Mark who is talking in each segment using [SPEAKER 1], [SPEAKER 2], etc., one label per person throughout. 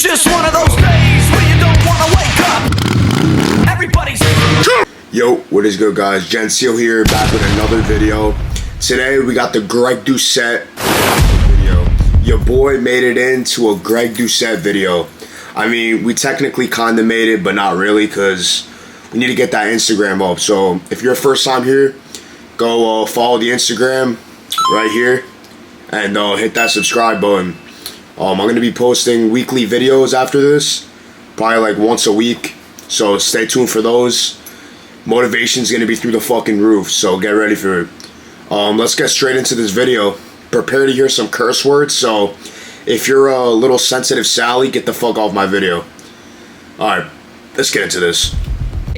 [SPEAKER 1] just one of those days where you don't want to wake up. Everybody's...
[SPEAKER 2] Yo, what is good, guys? Gentile here, back with another video. Today we got the Doucette video. Your boy made it into a Doucette video. I mean, we technically kinda made it, but not really, because we need to get that Instagram up. So if you're first time here, go follow the Instagram right here and hit that subscribe button. I'm gonna be posting weekly videos after this, probably like once a week, so stay tuned for those. Motivation's gonna be through the fucking roof, so get ready for it. Let's get straight into this video. Prepare to hear some curse words, so if you're a little sensitive Sally, get the fuck off my video. Alright, let's get into this.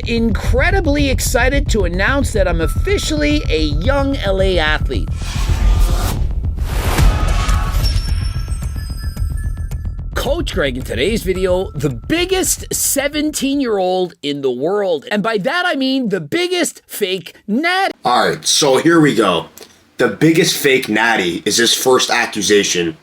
[SPEAKER 3] Incredibly excited to announce that I'm officially a young LA athlete. Coach Greg in today's video, the biggest 17-year-old in the world. And by that I mean the biggest fake natty.
[SPEAKER 2] Alright, so here we go. The biggest fake natty is his first accusation.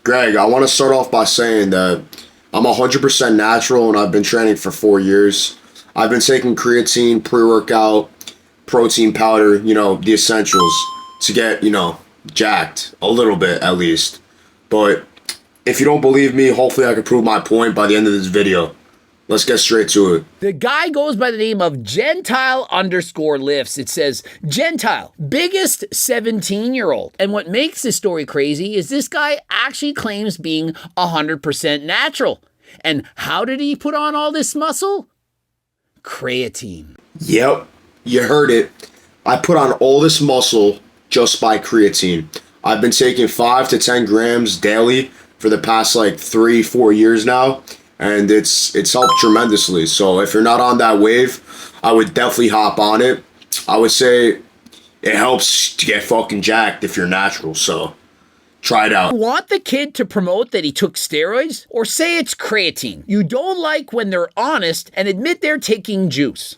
[SPEAKER 2] Greg, I want to start off by saying that I'm 100% natural and I've been training for 4 years. I've been taking creatine, pre-workout, protein powder, you know, the essentials to get, you know, jacked a little bit at least. But if you don't believe me, hopefully I can prove my point by the end of this video. Let's get straight to it.
[SPEAKER 3] The guy goes by the name of Gentile_lifts. It says, Gentile, biggest 17-year-old. And what makes this story crazy is this guy actually claims being 100% natural. And how did he put on all this muscle? Creatine.
[SPEAKER 2] Yep, you heard it. I put on all this muscle just by creatine. I've been taking 5 to 10 grams daily for the past like 3-4 years now, and it's helped tremendously. So if you're not on that wave, I would definitely hop on it. I would say it helps to get fucking jacked if you're natural, so try it out.
[SPEAKER 3] You want the kid to promote that he took steroids, or say it's creatine? You don't like when they're honest and admit they're taking juice.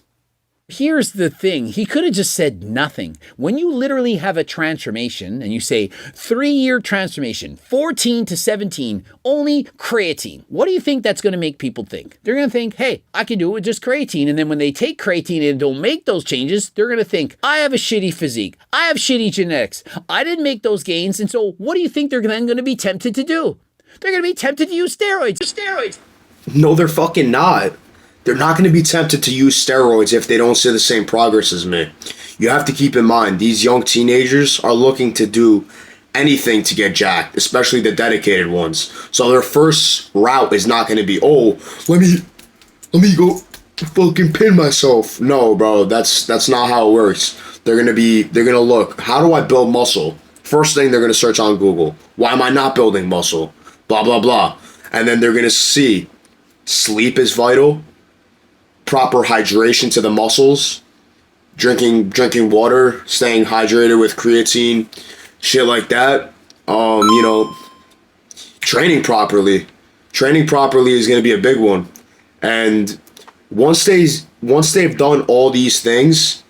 [SPEAKER 3] Here's the thing, he could have just said nothing. When you literally have a transformation and you say 3-year transformation, 14 to 17, only creatine. What do you think that's going to make people think? They're going to think, hey, I can do it with just creatine. And then when they take creatine and don't make those changes, they're going to think, I have a shitty physique. I have shitty genetics. I didn't make those gains. And so what do you think they're then going to be tempted to do? They're going to be tempted to use steroids.
[SPEAKER 2] No, they're fucking not. They're not going to be tempted to use steroids if they don't see the same progress as me. You have to keep in mind, these young teenagers are looking to do anything to get jacked, especially the dedicated ones. So their first route is not going to be, oh, let me go fucking pin myself. No, bro, that's not how it works. They're going to look, how do I build muscle? First thing they're going to search on Google. Why am I not building muscle? Blah, blah, blah. And then they're going to see sleep is vital. Proper hydration to the muscles, drinking water, staying hydrated with creatine, shit like that. You know, training properly is going to be a big one. And once they've done all these things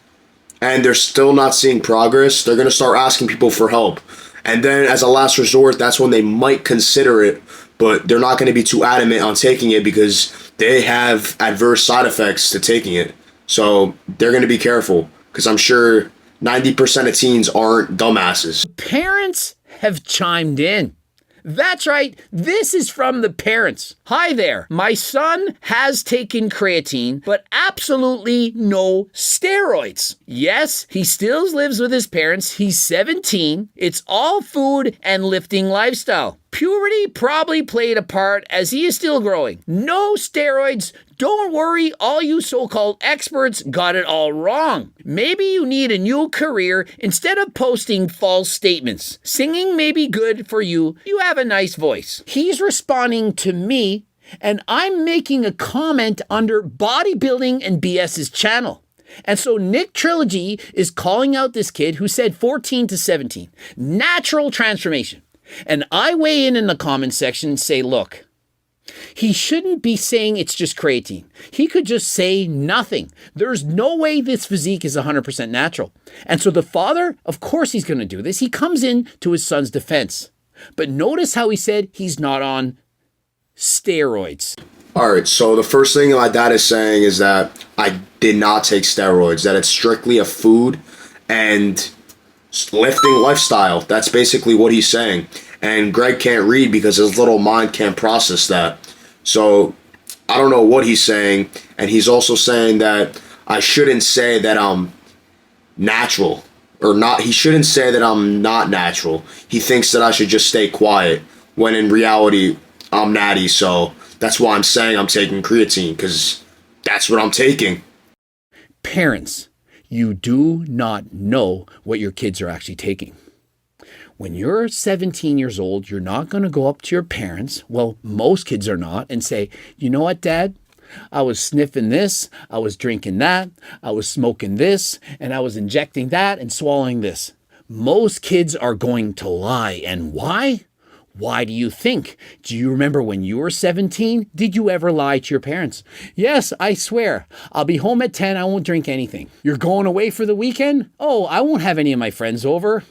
[SPEAKER 2] and they're still not seeing progress, they're going to start asking people for help. And then as a last resort, that's when they might consider it, but they're not going to be too adamant on taking it because they have adverse side effects to taking it. So they're going to be careful because I'm sure 90% of teens aren't dumbasses.
[SPEAKER 3] Parents have chimed in. That's right, this is from the parents. Hi there, my son has taken creatine, but absolutely no steroids. Yes, he still lives with his parents. He's 17. It's all food and lifting lifestyle. Puberty probably played a part as he is still growing. No steroids. Don't worry, all you so-called experts got it all wrong. Maybe you need a new career instead of posting false statements. Singing may be good for you. You have a nice voice. He's responding to me, and I'm making a comment under Bodybuilding and BS's channel. And so Nick Trilogy is calling out this kid who said 14 to 17. Natural transformation. And I weigh in the comment section and say, look, he shouldn't be saying it's just creatine. He could just say nothing. There's no way this physique is 100% natural. And so the father, of course he's going to do this. He comes in to his son's defense. But notice how he said he's not on steroids.
[SPEAKER 2] All right, so the first thing my dad is saying is that I did not take steroids, that it's strictly a food and lifting lifestyle. That's basically what he's saying. And Greg can't read because his little mind can't process that. So I don't know what he's saying. And he's also saying that I shouldn't say that I'm natural or not. He shouldn't say that I'm not natural. He thinks that I should just stay quiet when in reality I'm natty. So that's why I'm saying I'm taking creatine, because that's what I'm taking.
[SPEAKER 3] Parents, you do not know what your kids are actually taking. When you're 17 years old, you're not going to go up to your parents, well, most kids are not, and say, you know what, Dad? I was sniffing this, I was drinking that, I was smoking this, and I was injecting that and swallowing this. Most kids are going to lie. And why? Why do you think? Do you remember when you were 17? Did you ever lie to your parents? Yes, I swear. I'll be home at 10. I won't drink anything. You're going away for the weekend? Oh, I won't have any of my friends over.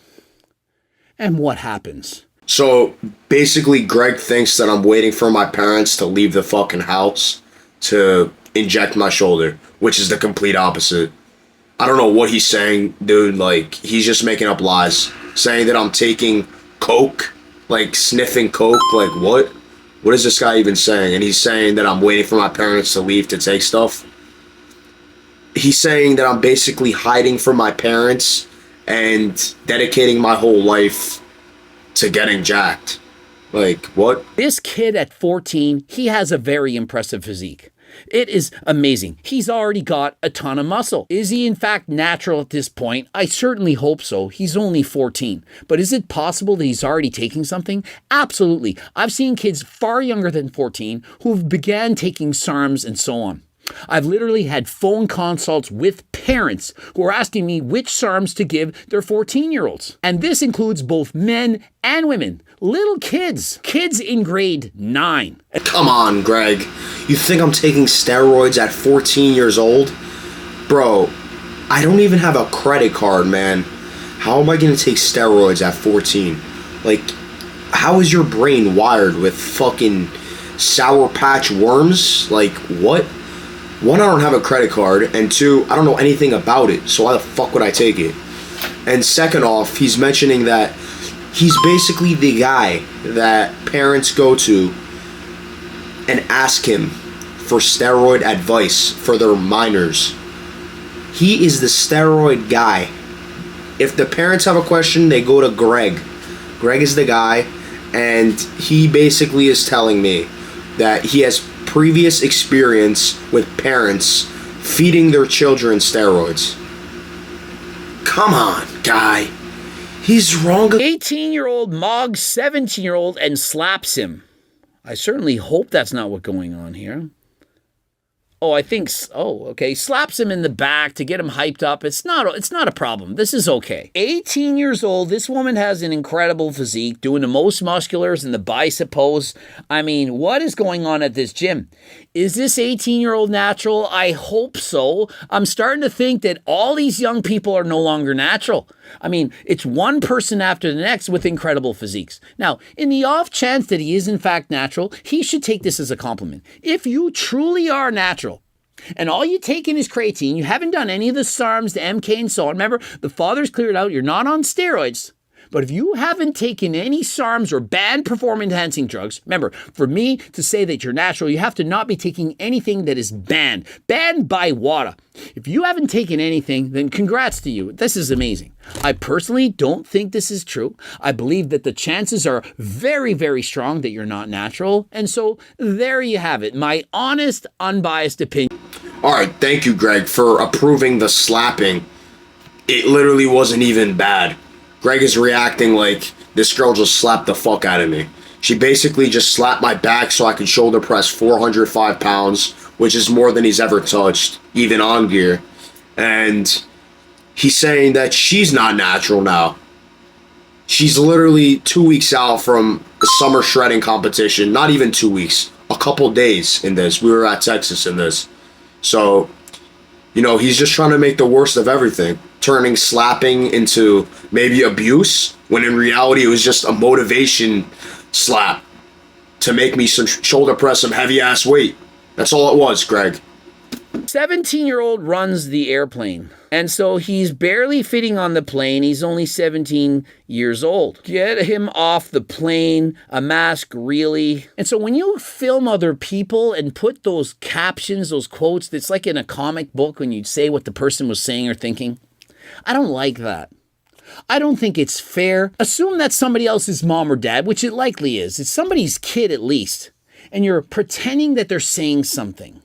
[SPEAKER 3] And what happens?
[SPEAKER 2] So basically, Greg thinks that I'm waiting for my parents to leave the fucking house to inject my shoulder, which is the complete opposite. I don't know what he's saying, dude. Like, he's just making up lies. Saying that I'm taking coke. Like, sniffing coke, like, what? What is this guy even saying? And he's saying that I'm waiting for my parents to leave to take stuff. He's saying that I'm basically hiding from my parents and dedicating my whole life to getting jacked. Like, what?
[SPEAKER 3] This kid at 14, he has a very impressive physique. It is amazing. He's already got a ton of muscle. Is he in fact natural at this point? I certainly hope so. He's only 14. But is it possible that he's already taking something? Absolutely. I've seen kids far younger than 14 who've began taking Sarms and so on. I've literally had phone consults with parents who are asking me which Sarms to give their 14-year-olds. And this includes both men and women. Little kids. Kids in grade 9.
[SPEAKER 2] Come on, Greg. You think I'm taking steroids at 14 years old? Bro, I don't even have a credit card, man. How am I going to take steroids at 14? Like, how is your brain wired with fucking Sour Patch worms? Like, what? One, I don't have a credit card, and two, I don't know anything about it, so why the fuck would I take it? And second off, he's mentioning that he's basically the guy that parents go to and ask him for steroid advice for their minors. He is the steroid guy. If the parents have a question, they go to Greg. Greg is the guy, and he basically is telling me that he has previous experience with parents feeding their children steroids. Come on, guy. He's wrong.
[SPEAKER 3] 18-year-old mogs 17-year-old and slaps him. I certainly hope that's not what's going on here. Oh, I think, okay. Slaps him in the back to get him hyped up. It's not a problem. This is okay. 18 years old. This woman has an incredible physique, doing the most musculars in the bicep pose. I mean, what is going on at this gym? Is this 18-year-old natural? I hope so. I'm starting to think that all these young people are no longer natural. I mean, it's one person after the next with incredible physiques. Now, in the off chance that he is in fact natural, he should take this as a compliment. If you truly are natural, and all you take in is creatine, you haven't done any of the Sarms, the MK, and so on. Remember, the father's cleared out, you're not on steroids. But if you haven't taken any Sarms or banned performance-enhancing drugs, remember, for me to say that you're natural, you have to not be taking anything that is banned. Banned by WADA. If you haven't taken anything, then congrats to you. This is amazing. I personally don't think this is true. I believe that the chances are very, very strong that you're not natural. And so there you have it. My honest, unbiased opinion.
[SPEAKER 2] All right, thank you, Greg, for approving the slapping. It literally wasn't even bad. Greg is reacting like this girl just slapped the fuck out of me. She basically just slapped my back so I could shoulder press 405 pounds, which is more than he's ever touched, even on gear. And he's saying that she's not natural now. She's literally 2 weeks out from the summer shredding competition. Not even 2 weeks. A couple days in this. We were at Texas in this. So, you know, he's just trying to make the worst of everything. Turning slapping into maybe abuse, when in reality it was just a motivation slap. to make me shoulder press some heavy ass weight. That's all it was, Greg.
[SPEAKER 3] 17-year-old runs the airplane. And so he's barely fitting on the plane. He's only 17 years old. Get him off the plane. A mask, really? And so when you film other people and put those captions, those quotes, it's like in a comic book when you say what the person was saying or thinking. I don't like that. I don't think it's fair. Assume that's somebody else's mom or dad, which it likely is. It's somebody's kid at least. And you're pretending that they're saying something.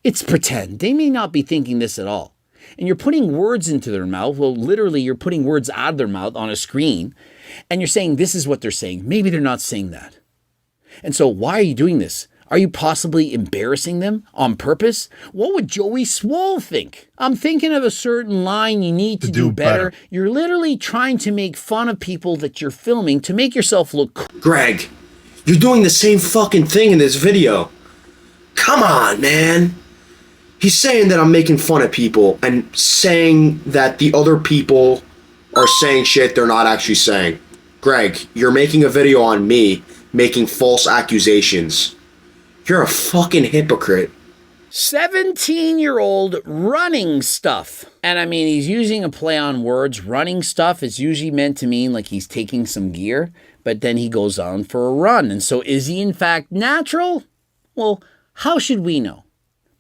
[SPEAKER 3] It's pretend. They may not be thinking this at all. And you're putting words into their mouth. Well, literally, you're putting words out of their mouth on a screen. And you're saying this is what they're saying. Maybe they're not saying that. And so why are you doing this? Are you possibly embarrassing them on purpose? What would Joey Swole think? I'm thinking of a certain line you need to do better. You're literally trying to make fun of people that you're filming to make yourself look cool.
[SPEAKER 2] Greg, you're doing the same fucking thing in this video. Come on, man. He's saying that I'm making fun of people and saying that the other people are saying shit they're not actually saying. Greg, you're making a video on me making false accusations. You're a fucking hypocrite.
[SPEAKER 3] 17-year-old running stuff. And I mean, he's using a play on words. Running stuff is usually meant to mean like he's taking some gear, but then he goes on for a run. And so is he in fact natural? Well, how should we know?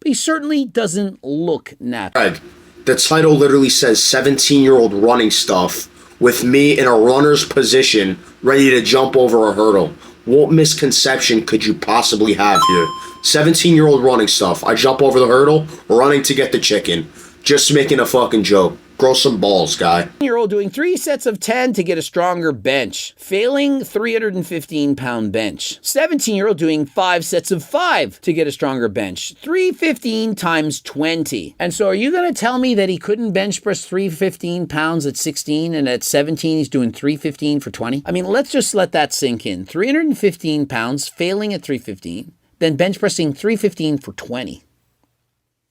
[SPEAKER 3] But he certainly doesn't look natural.
[SPEAKER 2] Greg, the title literally says 17-year-old running stuff with me in a runner's position ready to jump over a hurdle. What misconception could you possibly have here? 17-year-old running stuff. I jump over the hurdle, running to get the chicken. Just making a fucking joke. Grow some balls, guy.
[SPEAKER 3] 17-year-old doing 3 sets of 10 to get a stronger bench. Failing 315-pound bench. 17-year-old doing 5 sets of 5 to get a stronger bench. 315 times 20. And so are you going to tell me that he couldn't bench press 315 pounds at 16 and at 17 he's doing 315 for 20? I mean, let's just let that sink in. 315 pounds, failing at 315, then bench pressing 315 for 20.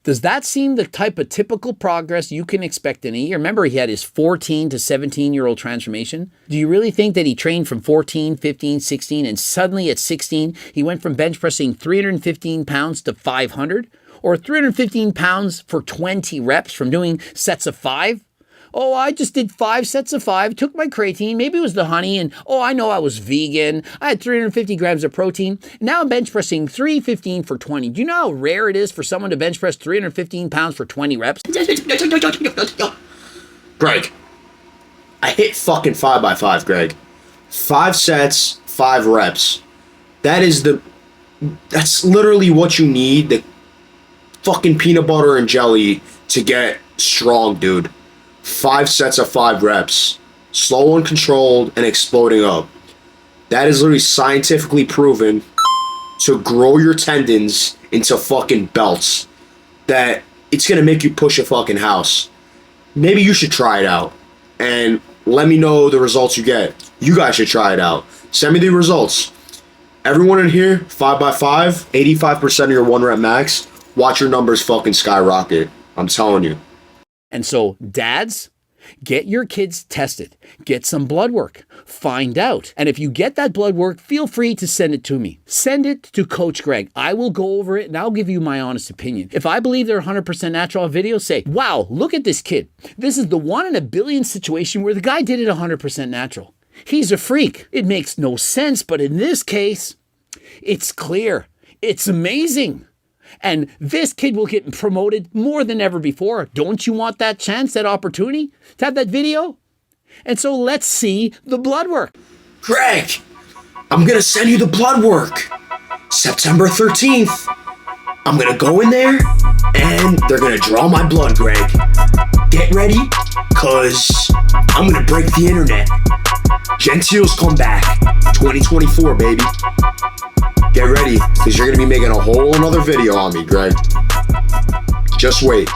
[SPEAKER 3] Does that seem the type of typical progress you can expect in a year? Remember, he had his 14 to 17-year-old transformation. Do you really think that he trained from 14, 15, 16, and suddenly at 16, he went from bench pressing 315 pounds to 500? Or 315 pounds for 20 reps from doing sets of 5? Oh, I just did 5 sets of 5, took my creatine, maybe it was the honey, and oh, I know I was vegan. I had 350 grams of protein. Now I'm bench pressing 315 for 20. Do you know how rare it is for someone to bench press 315 pounds for 20 reps?
[SPEAKER 2] Greg, I hit fucking 5x5, Greg. 5 sets, 5 reps. That's literally what you need, the fucking peanut butter and jelly to get strong, dude. 5 sets of 5 reps. Slow and controlled and exploding up. That is literally scientifically proven to grow your tendons into fucking belts. That it's gonna make you push a fucking house. Maybe you should try it out. And let me know the results you get. You guys should try it out. Send me the results. Everyone in here, 5x5, 85% of your 1 rep max. Watch your numbers fucking skyrocket. I'm telling you.
[SPEAKER 3] And so, dads, get your kids tested. Get some blood work. Find out. And if you get that blood work, feel free to send it to me. Send it to Coach Greg. I will go over it and I'll give you my honest opinion. If I believe they're 100% natural on video, say, wow, look at this kid. This is the 1 in a billion situation where the guy did it 100% natural. He's a freak. It makes no sense, but in this case, it's clear. It's amazing. And this kid will get promoted more than ever before. Don't you want that chance, that opportunity to have that video? And so let's see the blood work.
[SPEAKER 2] Greg, I'm going to send you the blood work. September 13th. I'm going to go in there and they're going to draw my blood, Greg. Get ready, because I'm going to break the internet. Gentiles come back. 2024, baby. Get ready, because you're going to be making a whole another video on me, Greg. Just wait.